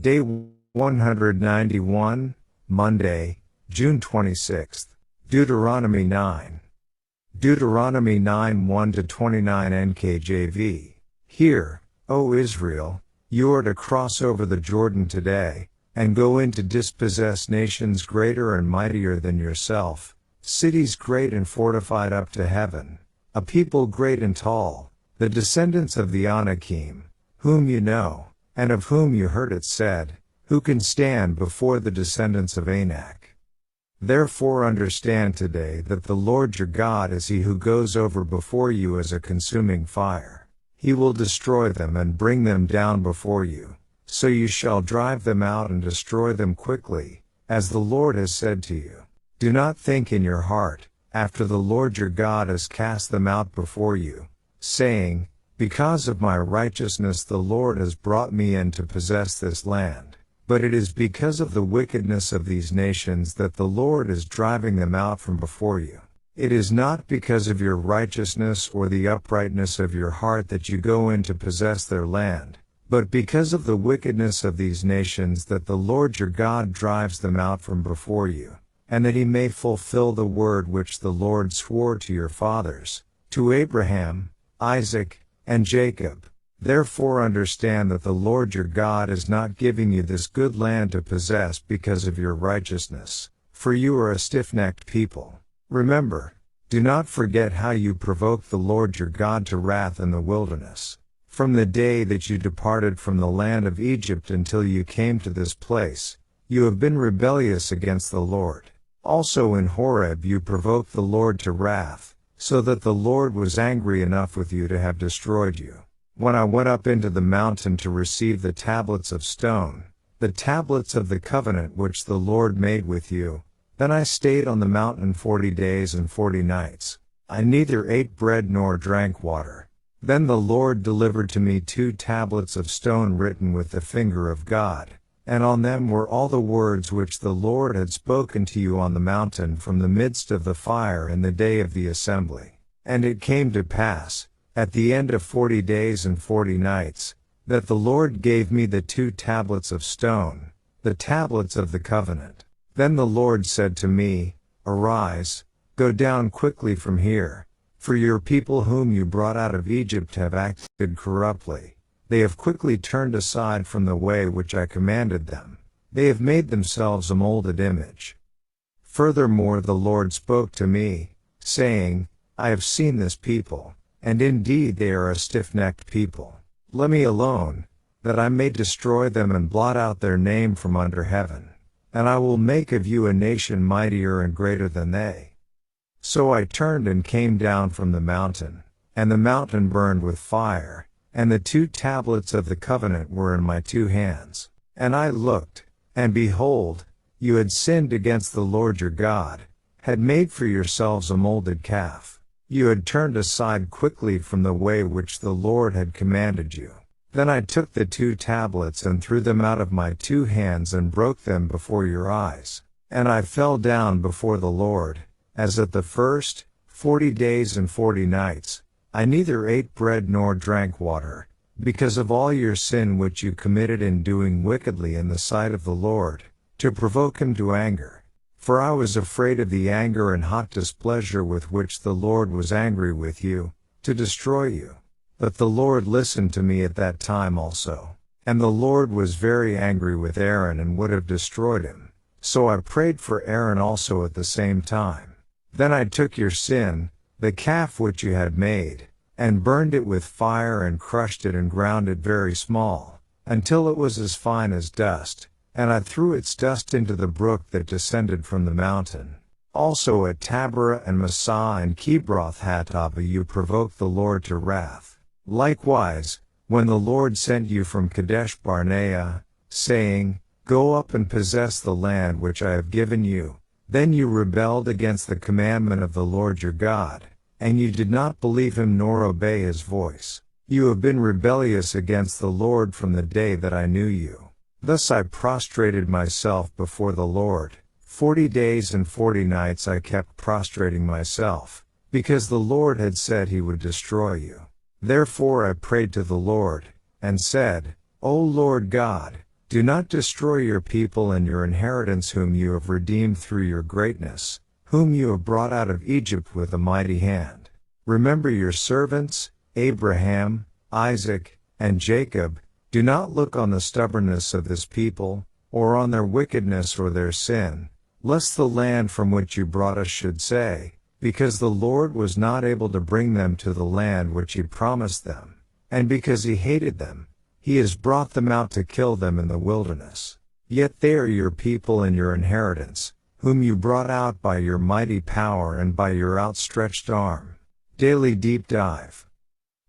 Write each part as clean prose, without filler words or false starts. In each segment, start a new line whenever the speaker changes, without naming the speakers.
Day 191, Monday, June 26th. Deuteronomy 9. Deuteronomy 9 1-29 NKJV. Hear, O Israel, you are to cross over the Jordan today, and go in to dispossess nations greater and mightier than yourself, cities great and fortified up to heaven, a people great and tall, the descendants of the Anakim, whom you know, and of whom you heard it said, who can stand before the descendants of Anak? Therefore understand today that the Lord your God is he who goes over before you as a consuming fire. He will destroy them and bring them down before you, so you shall drive them out and destroy them quickly, as the Lord has said to you. Do not think in your heart, after the Lord your God has cast them out before you, saying, because of my righteousness the Lord has brought me in to possess this land. But it is because of the wickedness of these nations that the Lord is driving them out from before you. It is not because of your righteousness or the uprightness of your heart that you go in to possess their land, but because of the wickedness of these nations that the Lord your God drives them out from before you, and that he may fulfill the word which the Lord swore to your fathers, to Abraham, Isaac, and Jacob. Therefore understand that the Lord your God is not giving you this good land to possess because of your righteousness, for you are a stiff-necked people. Remember, do not forget how you provoked the Lord your God to wrath in the wilderness. From the day that you departed from the land of Egypt until you came to this place, you have been rebellious against the Lord. Also in Horeb you provoked the Lord to wrath, so that the Lord was angry enough with you to have destroyed you. When I went up into the mountain to receive the tablets of stone, the tablets of the covenant which the Lord made with you, then I stayed on the mountain 40 days and 40 nights. I neither ate bread nor drank water. Then the Lord delivered to me 2 tablets of stone written with the finger of God, and on them were all the words which the Lord had spoken to you on the mountain from the midst of the fire in the day of the assembly. And it came to pass, at the end of 40 days and 40 nights, that the Lord gave me the 2 tablets of stone, the tablets of the covenant. Then the Lord said to me, Arise, go down quickly from here, for your people whom you brought out of Egypt have acted corruptly. They have quickly turned aside from the way which I commanded them. They have made themselves a molded image. Furthermore the Lord spoke to me, saying, I have seen this people, and indeed they are a stiff-necked people. Let me alone, that I may destroy them and blot out their name from under heaven. And I will make of you a nation mightier and greater than they. So I turned and came down from the mountain, and the mountain burned with fire, and the 2 tablets of the covenant were in my 2 hands. And I looked, and behold, you had sinned against the Lord your God, had made for yourselves a molded calf. You had turned aside quickly from the way which the Lord had commanded you. Then I took the 2 tablets and threw them out of my 2 hands and broke them before your eyes. And I fell down before the Lord, as at the first, 40 days and 40 nights. I neither ate bread nor drank water, because of all your sin which you committed in doing wickedly in the sight of the Lord, to provoke him to anger. For I was afraid of the anger and hot displeasure with which the Lord was angry with you, to destroy you. But the Lord listened to me at that time also. And the Lord was very angry with Aaron and would have destroyed him. So I prayed for Aaron also at the same time. Then I took your sin, the calf which you had made, and burned it with fire and crushed it and ground it very small, until it was as fine as dust. And I threw its dust into the brook that descended from the mountain. Also at Taberah and Massah and Kibroth Hattaavah you provoked the Lord to wrath. Likewise, when the Lord sent you from Kadesh Barnea, saying, Go up and possess the land which I have given you, then you rebelled against the commandment of the Lord your God, and you did not believe him nor obey his voice. You have been rebellious against the Lord from the day that I knew you. Thus I prostrated myself before the Lord. 40 days and 40 nights I kept prostrating myself, because the Lord had said he would destroy you. Therefore I prayed to the Lord, and said, O Lord God, Do not destroy your people and your inheritance whom you have redeemed through your greatness, whom you have brought out of Egypt with a mighty hand. Remember your servants, Abraham, Isaac, and Jacob. Do not look on the stubbornness of this people, or on their wickedness or their sin, lest the land from which you brought us should say, because the Lord was not able to bring them to the land which he promised them, and because he hated them, he has brought them out to kill them in the wilderness. Yet they are your people and your inheritance, whom you brought out by your mighty power and by your outstretched arm. Daily Deep Dive.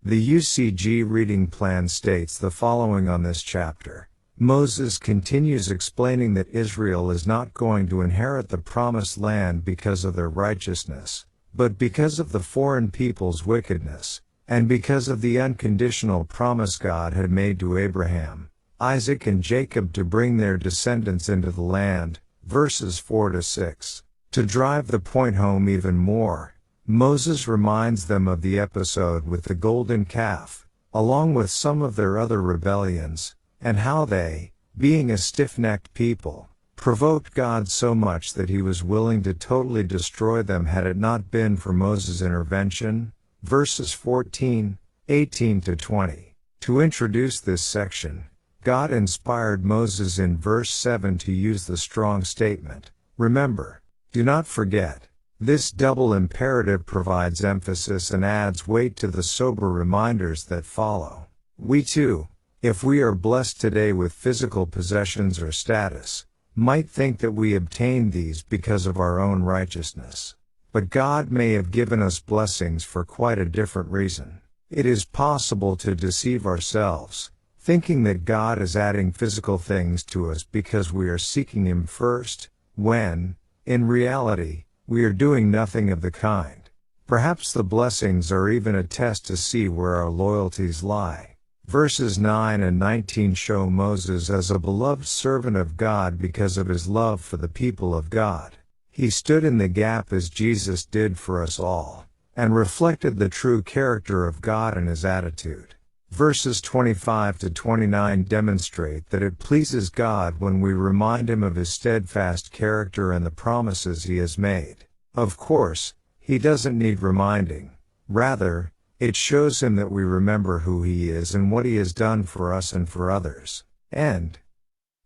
The UCG reading plan states the following on this chapter. Moses continues explaining that Israel is not going to inherit the promised land because of their righteousness, but because of the foreign people's wickedness, and because of the unconditional promise God had made to Abraham, Isaac and Jacob to bring their descendants into the land, verses 4-6. To drive the point home even more, Moses reminds them of the episode with the golden calf, along with some of their other rebellions, and how they, being a stiff-necked people, provoked God so much that he was willing to totally destroy them had it not been for Moses' intervention, verses 14, 18-20. To introduce this section, God inspired Moses in verse 7 to use the strong statement, "Remember, do not forget." This double imperative provides emphasis and adds weight to the sober reminders that follow. We too, if we are blessed today with physical possessions or status, might think that we obtained these because of our own righteousness. But God may have given us blessings for quite a different reason. It is possible to deceive ourselves, thinking that God is adding physical things to us because we are seeking him first, when, in reality, we are doing nothing of the kind. Perhaps the blessings are even a test to see where our loyalties lie. Verses 9 and 19 show Moses as a beloved servant of God because of his love for the people of God. He stood in the gap as Jesus did for us all, and reflected the true character of God in his attitude. Verses 25-29 demonstrate that it pleases God when we remind him of his steadfast character and the promises he has made. Of course, he doesn't need reminding. Rather, it shows him that we remember who he is and what he has done for us and for others. End.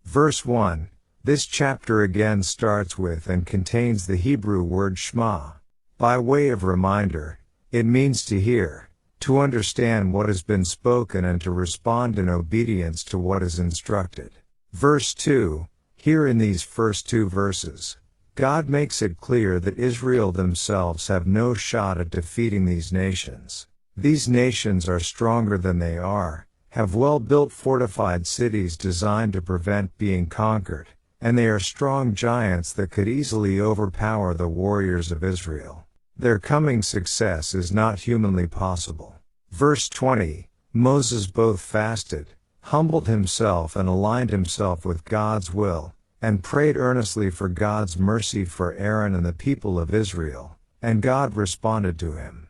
Verse 1. This chapter again starts with and contains the Hebrew word Shema. By way of reminder, it means to hear, to understand what has been spoken and to respond in obedience to what is instructed. Verse 2, here in these first two verses, God makes it clear that Israel themselves have no shot at defeating these nations. These nations are stronger than they are, have well-built fortified cities designed to prevent being conquered, and they are strong giants that could easily overpower the warriors of Israel. Their coming success is not humanly possible. Verse 20, Moses both fasted, humbled himself and aligned himself with God's will, and prayed earnestly for God's mercy for Aaron and the people of Israel, and God responded to him.